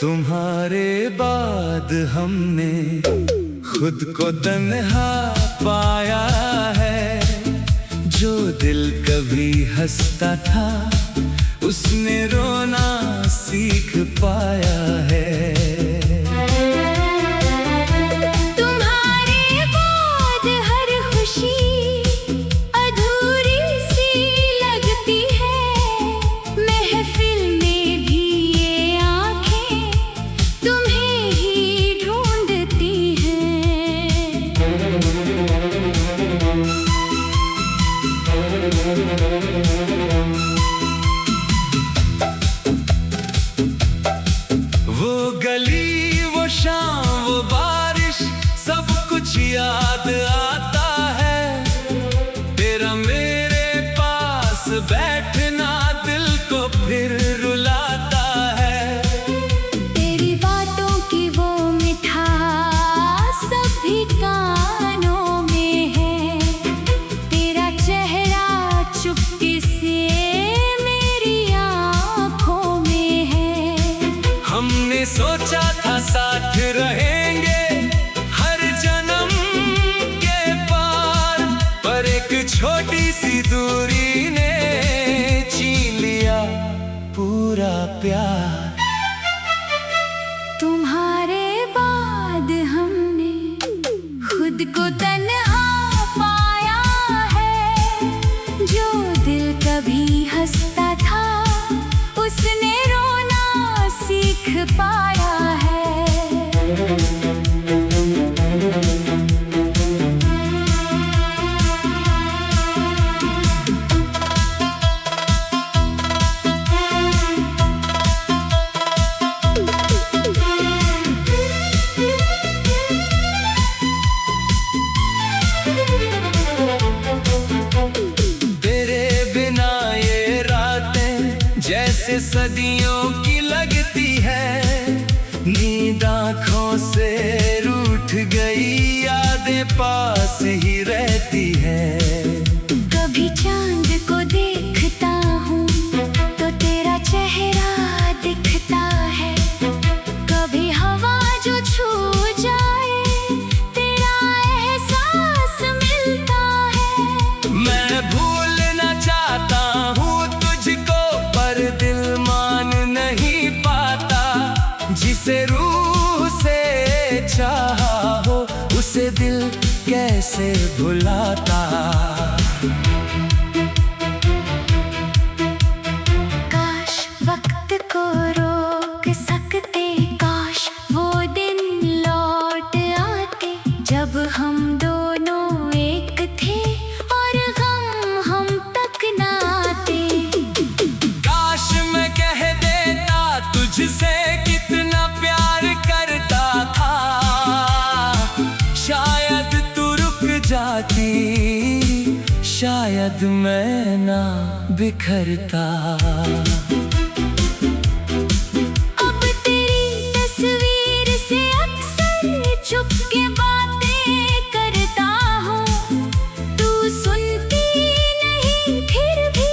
तुम्हारे बाद हमने खुद को तन्हा पाया है। जो दिल कभी हंसता था उसने रोना सीख पाया है। वो गली, वो शाम, वो बारिश, सब कुछ याद आता है। तेरा मेरे पास बैठना दिल को फिर रुलाता है। तेरी बातों की वो मिठास सभी कानों में है। तेरा चेहरा चुपके से मेरी आँखों में है। हमने सोचा था साथ रहेंगे हर जन्म के पार, पर एक छोटी सी दूरी ने छीन लिया पूरा प्यार। तुम्हारे बाद हमने खुद को तन्हा पाया है। जो दिल कभी हंसता था उसने रोना सीख पाया है। जैसे सदियों की लगती है, नींद आँखों से रूठ गई, यादें पास ही रहती है। कभी चांद को देखता हूँ तो तेरा चेहरा दिखता है। कभी हवा जो छू जाए तेरा एहसास मिलता है। मैं भूलना चाहता हूँ तुझको, पर दिल मान नहीं पाता। जिसे रूह से चाहा हो उसे दिल कैसे भुलाता। काश वक्त को रोक सकते, काश वो दिन लौट आते जब हम दोनों एक थे और गम हम तक ना आते। काश मैं कह देता तुझसे कितना प्यार करता था, शायद तू रुक जाती, शायद मैं ना बिखरता। अब तेरी तस्वीर से अक्सर चुपके बातें करता हूँ। तू सुनती नहीं फिर भी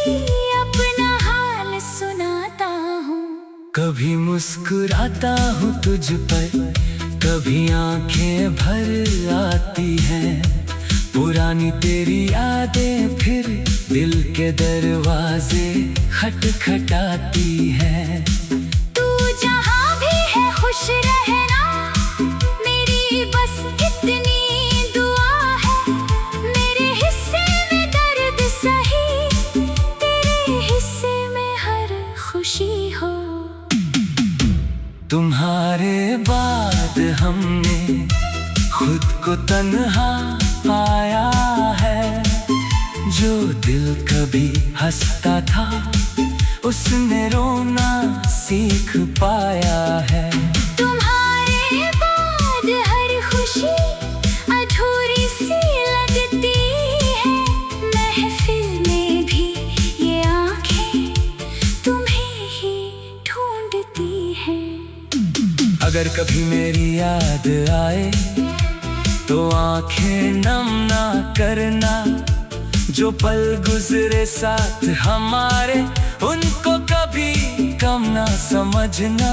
अपना हाल सुनाता हूँ। कभी मुस्कुराता हूँ तुझ पर, कभी आंखें भर आती हैं। पुरानी तेरी यादें फिर दिल के दरवाजे खटखटाती हैं। तू जहाँ भी है खुश रहना, मेरी बस इतनी दुआ है। मेरे हिस्से में दर्द सही, तेरे हिस्से में हर खुशी हो। तुम्हारे बाद हमने खुद को तन्हा पाया है। जो दिल कभी हंसता था उसने रोना सीख पाया है। तुम्हारे बाद हर खुशी अधूरी सी लगती है। महफिल में भी ये आँखें तुम्हें ही ढूंढती हैं। अगर कभी मेरी याद आए तो आंखें नम ना करना। जो पल गुजरे साथ हमारे उनको कभी कम ना समझना।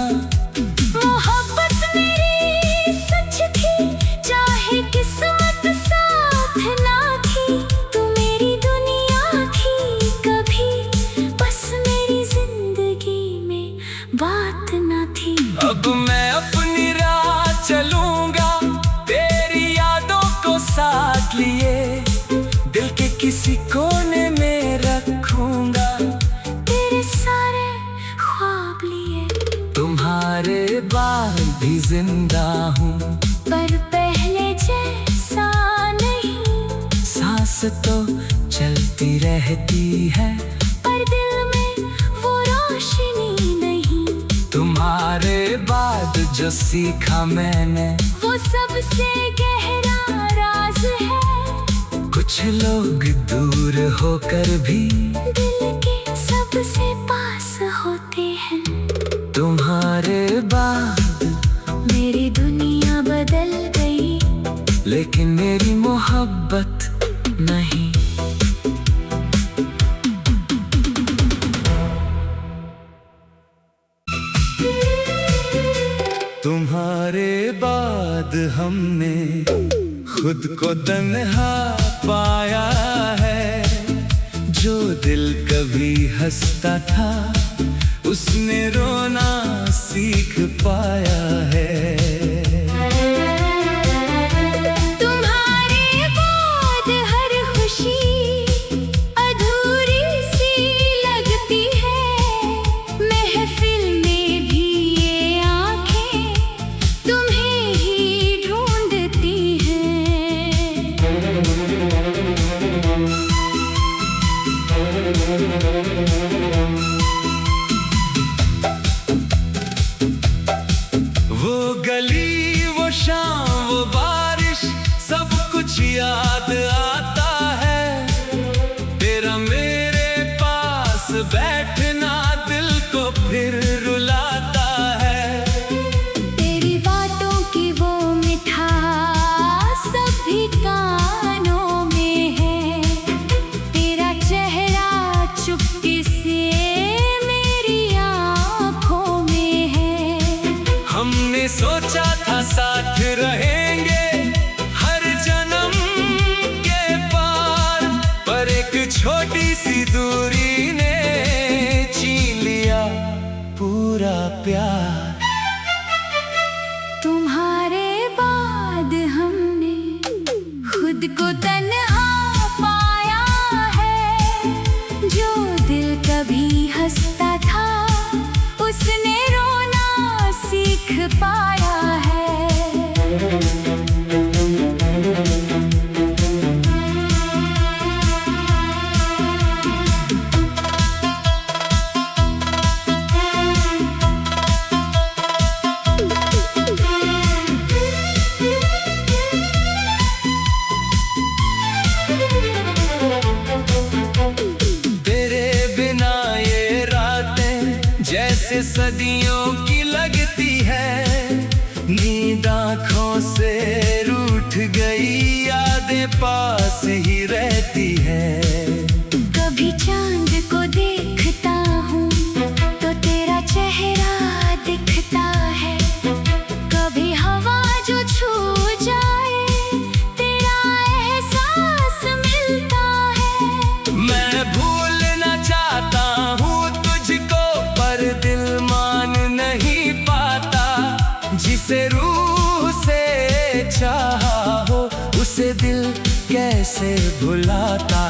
मोहब्बत मेरी सच थी, चाहे किस्मत साथ ना थी। तू मेरी दुनिया थी कभी, बस मेरी जिंदगी में बात ना थी। अब मैं अपनी राह चलूंगा, तेरी यादों को साथ लिए, दिल के किसी कोने में रखूंगा तेरे सारे ख्वाब लिए। तुम्हारे बाद भी जिंदा हूँ, पर पहले जैसा नहीं। सांस तो चलती रहती है, पर दिल में वो रोशनी नहीं। तुम्हारे बाद जो सीखा मैंने, वो सबसे गहरा राज है। कुछ लोग दूर होकर भी दिल के सबसे पास होते हैं। तुम्हारे बाद मेरी दुनिया बदल गई, लेकिन मेरी मोहब्बत नहीं। तुम्हारे बाद हमने खुद को तन्हा पाया है, जो दिल कभी हंसता था उसने रोना सीख पाया है। तुम्हारे बाद हर खुशी अधूरी सी लगती है। महफिल में भी ये आंखें तुम्हें ही ढूंढती हैं। वो गली, वो शाम, वो बारिश, सब कुछ याद आता है। तेरा मेरे पास बैठना दिल को फिर रुलाता है। तेरी बातों की वो मिठास सभी कानों में है। तेरा चेहरा चुपके से मेरी आँखों में है। हमने सोचा था साथ रहेंगे हर जन्म के पार, पर एक छोटी सी दूरी ने छीन लिया पूरा प्यार। तुम्हारे बाद हमने खुद को तन्हा पाया है। जो दिल कभी हंसता था उसने रोना सीख पाया है। तेरे बिना ये रातें जैसे सदियों की लगती है। नींद आँखों से रूठ गई, यादें पास ही रहती है। कभी चांद को देखता हूँ तो तेरा चेहरा दिखता है। कभी हवा जो छू जाए तेरा एहसास मिलता है। मैं भूलना चाहता हूँ तुझको, पर दिल मान नहीं पाता। जिसे रूह से चाहा हो उसे दिल कैसे भुलाता।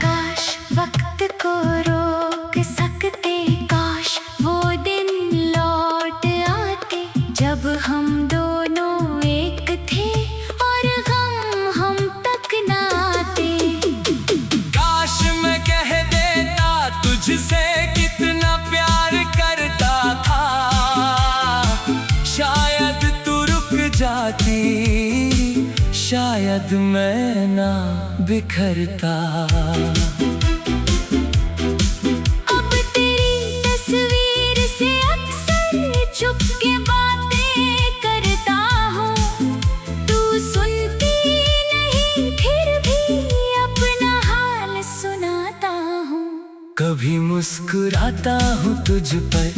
काश वक्त को रोक सकते, काश वो दिन लौट आते जब हम दोनों एक थे और गम हम तक ना आते। काश मैं कह देता तुझसे कितना प्यार करता था, शायद तू रुक जाती, शायद मैं ना बिखरता। अब तेरी तस्वीर से अक्सर चुपके बातें करता हूँ। तू सुनती नहीं फिर भी अपना हाल सुनाता हूँ। कभी मुस्कुराता हूँ तुझ पर,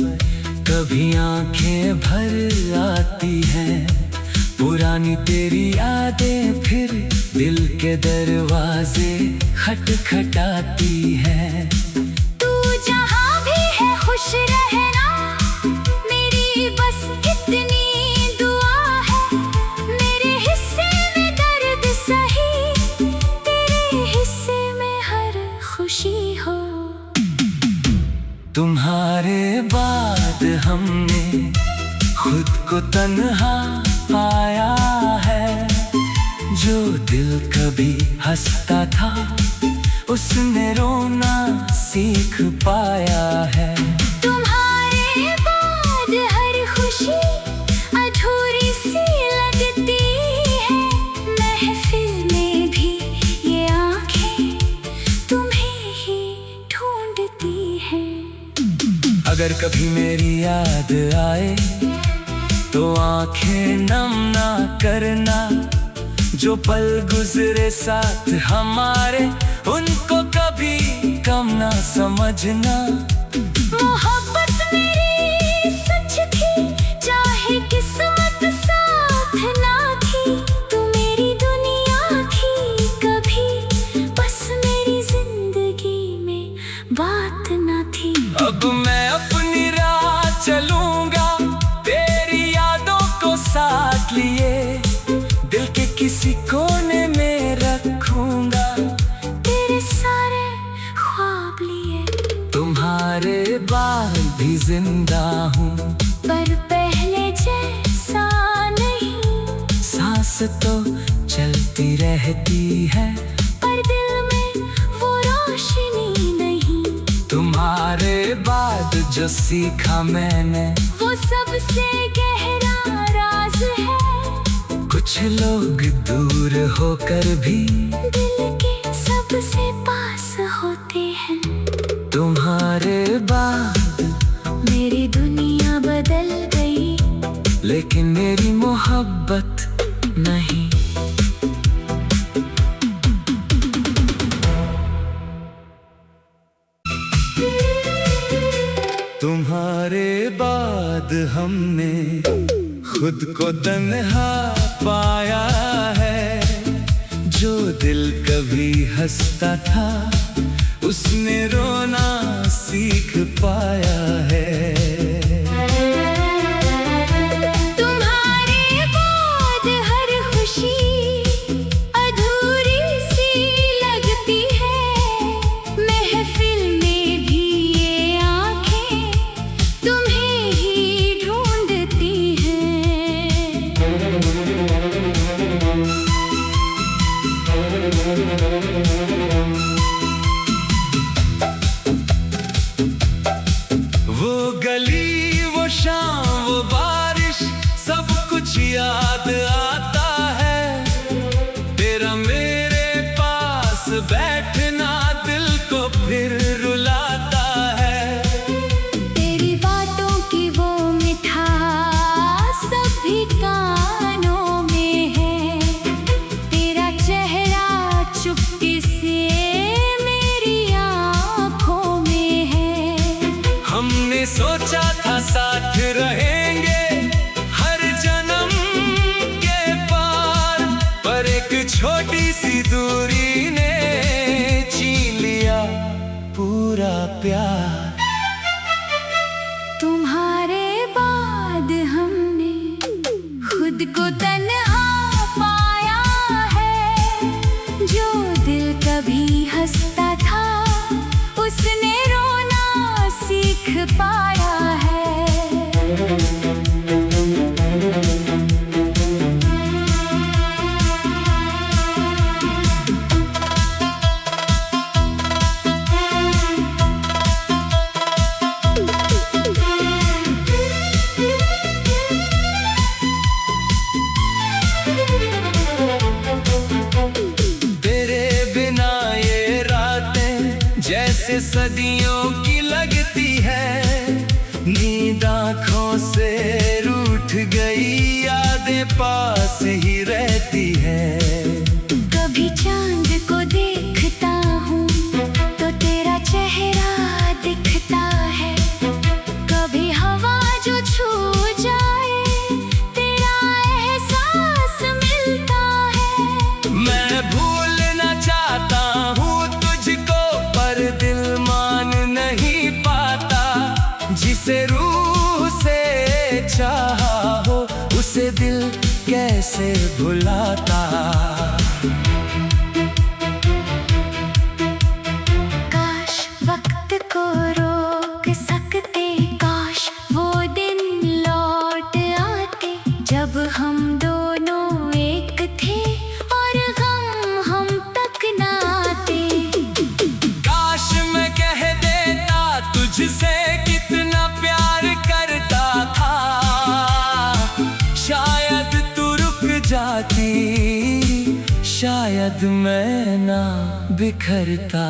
कभी आंखें भर आती हैं। पुरानी तेरी यादें फिर दिल के दरवाजे खटखटाती हैं। तू जहाँ भी है खुश रहना, मेरी बस इतनी दुआ है। मेरे हिस्से में दर्द सही, तेरे हिस्से में हर खुशी हो। तुम्हारे बाद हमने खुद को तन्हा पाया है। जो दिल कभी हंसता था, उसने रोना सीख पाया है। तुम्हारे बाद हर खुशी अधूरी सी लगती है। महफिल में भी ये आंखें तुम्हें ही ढूंढती हैं। अगर कभी मेरी याद आए तो आंखें नम ना करना। जो पल गुजरे साथ हमारे, उनको कभी कम ना समझना। मोहब्बत मेरी सच थी, चाहे किस्मत साथ ना थी। तू मेरी दुनिया थी कभी, बस मेरी जिंदगी में बात ना थी। अब मैं अपनी राह चलूंगा, तेरी यादों को साथ लिए। दिल के किसी कोने में रखूंगा, तेरे सारे ख्वाब लिए। तुम्हारे बाद भी जिंदा हूँ, पर पहले जैसा नहीं। सांस तो चलती रहती है, पर दिल में वो रोशनी नहीं। तुम्हारे बाद जो सीखा मैंने, वो सबसे गहरा राज है। कुछ लोग दूर होकर भी दिल के सबसे पास होते हैं। तुम्हारे बाद मेरी दुनिया बदल गई, लेकिन मेरी मोहब्बत नहीं। तुम्हारे बाद हमने खुद को तन्हा पाया है। जो दिल कभी हंसता था, उसने रोना सीख पाया है। तुम्हारे बाद हर खुशी अधूरी सी लगती है। महफिल में भी ये आंखें तुम्हें ही ढूंढती हैं। वो गली, वो शाम, वो बारिश, सब कुछ याद आता है। तेरा मेरे पास बैठना दिल को फिर रुलाता है। तेरी बातों की वो मिठास सभी कानों में है। तेरा चेहरा चुपके से मेरी आँखों में है। हमने सोचा था साथ रहेंगे हर जन्म के पार, पर एक छोटी सी दूरी ने छीन लिया पूरा प्यार। तुम्हारे बाद हमने खुद को तन्हा पाया है। जो दिल कभी हंसता था, उसने रोना सीख पाया है। जैसे सदियों की लगती है। नींद आँखों से रूठ गई, यादें पास ही रहती है। कभी चांद को देखता हूँ तो तेरा चेहरा जिसे रूह से चाहा हो, उसे दिल कैसे भुलाता। काश वक्त को रोक सकते, काश वो दिन लौट आते जब हम दोनों एक थे और गम हम तक ना आते। काश मैं कह देता तुझसे कितना प्यार करता था, शायद तू रुक जाती, शायद मैं ना बिखरता।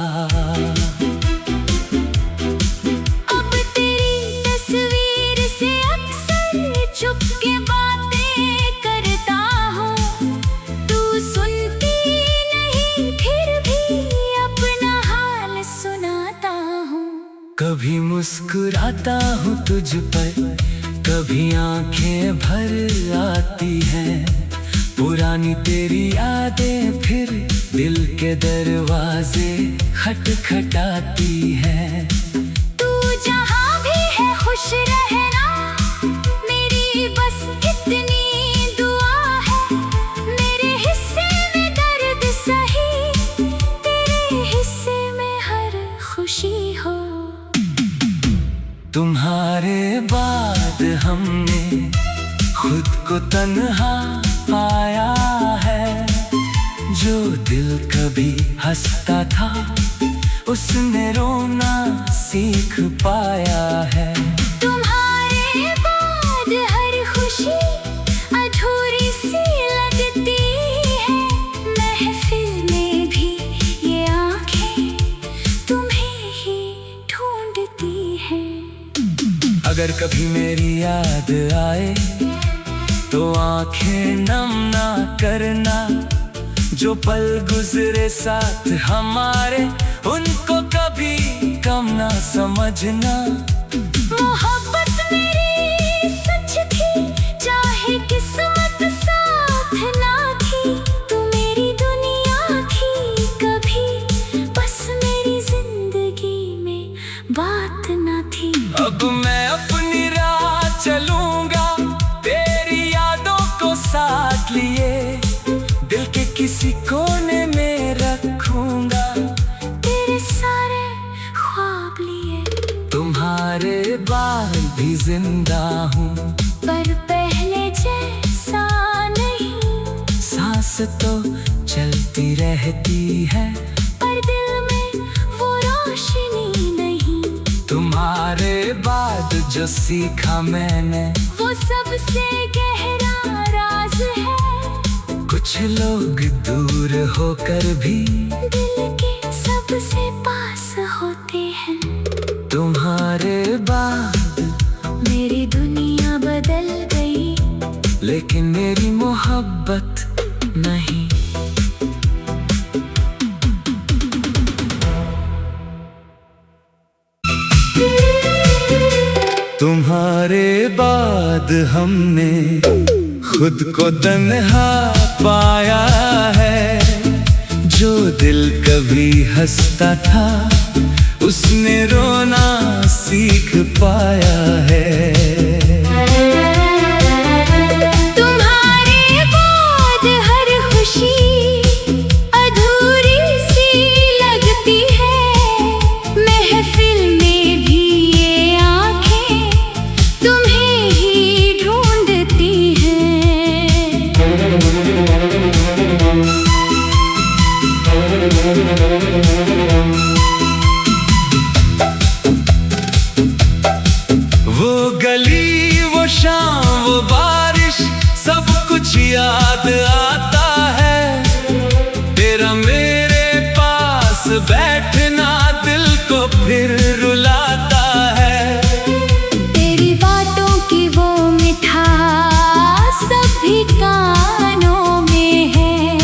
अब तेरी तस्वीर से अक्सर छुप के बातें करता हूँ, तू सुनती नहीं फिर भी अपना हाल सुनाता हूँ। कभी मुस्कुराता हूँ तुझ पर, कभी आंखें भर आती हैं, पुरानी तेरी यादें फिर दिल के दरवाजे खटखटाती हैं। तू जहाँ भी है खुश रहना, मेरी बस इतनी दुआ है। मेरे हिस्से में दर्द सही, तेरे हिस्से में हर खुशी हो। तुम्हारे बाद हमने खुद को तन्हा पाया है, जो दिल कभी हंसता था उसने रोना सीख पाया है। तुम्हारे बाद हर खुशी अधूरी सी लगती है, महफिल में भी ये आंखें तुम्हें ही ढूंढती हैं। अगर कभी मेरी याद आए तो आंखें नम ना करना, जो पल गुजरे साथ हमारे उनको कभी कम ना समझना। मोहब्बत मेरी सच थी, चाहे किस्मत साथ ना थी, तू मेरी दुनिया थी कभी, बस मेरी जिंदगी में बात ना थी। अब मैं अपनी राह चलूंगा तेरी यादों को साथ लिए, दिल के किसी कोने में रखूंगा तेरे सारे ख्वाब लिए। तुम्हारे बाद भी जिंदा हूँ, पर पहले जैसा नहीं, सांस तो चलती रहती है, पर दिल में वो रोशनी नहीं। तुम्हारे बाद जो सीखा मैंने वो सबसे गहरा राज है, कुछ लोग दूर होकर भी दिल के सबसे पास होते हैं। तुम्हारे बाद मेरी दुनिया बदल गई, लेकिन मेरी मोहब्बत नहीं। तुम्हारे बाद हमने खुद को तन्हा पाया है, जो दिल कभी हंसता था उसने रोना सीख पाया है। तुम्हारे बाद हर खुशी अधूरी सी लगती है, महफिल में भी ये आंखें तुम्हें ही ढूंढती हैं। वो गली, वो शाम, वो बारिश, सब कुछ याद आता है। तेरा मेरे पास बैठना दिल को फिर रुलाता है। तेरी बातों की वो मिठास सभी कानों में है,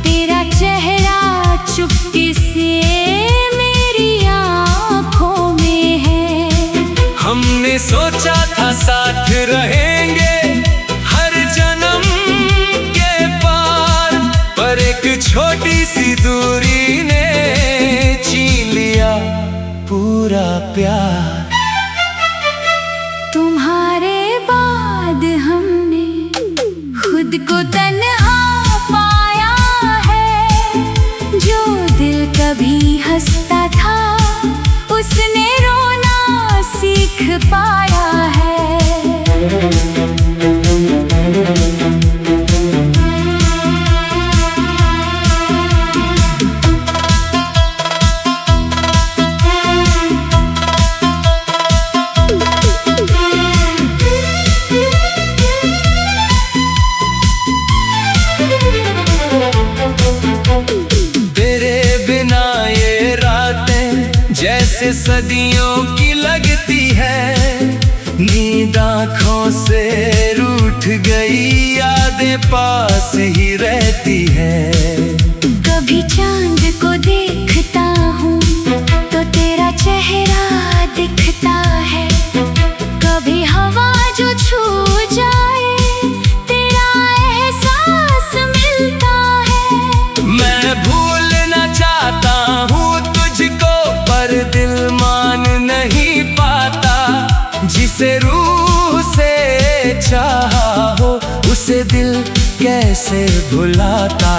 तेरा चेहरा चुपके से मेरी आँखों में है। हमने सोचा था साथ रहेंगे हर जन्म के पार, पर एक छोटी सी दूरी ने छीन लिया पूरा प्यार। को तन्हा पाया है। जो दिल कभी हंसता था उसने रोना सीख पाया है। जैसे सदियों की लगती है, नींद आँखों से रूठ गई, यादें पास ही रहती है। कभी चांद को देखता हूँ तो तेरा चेहरा दिखता है। कभी हवा जो छू जाए तेरा एहसास मिलता है। मैं भूलना चाहता हूँ तुझको पर दिल मान नहीं पाता। जिसे रूह से चाहा हो उसे दिल कैसे भुलाता।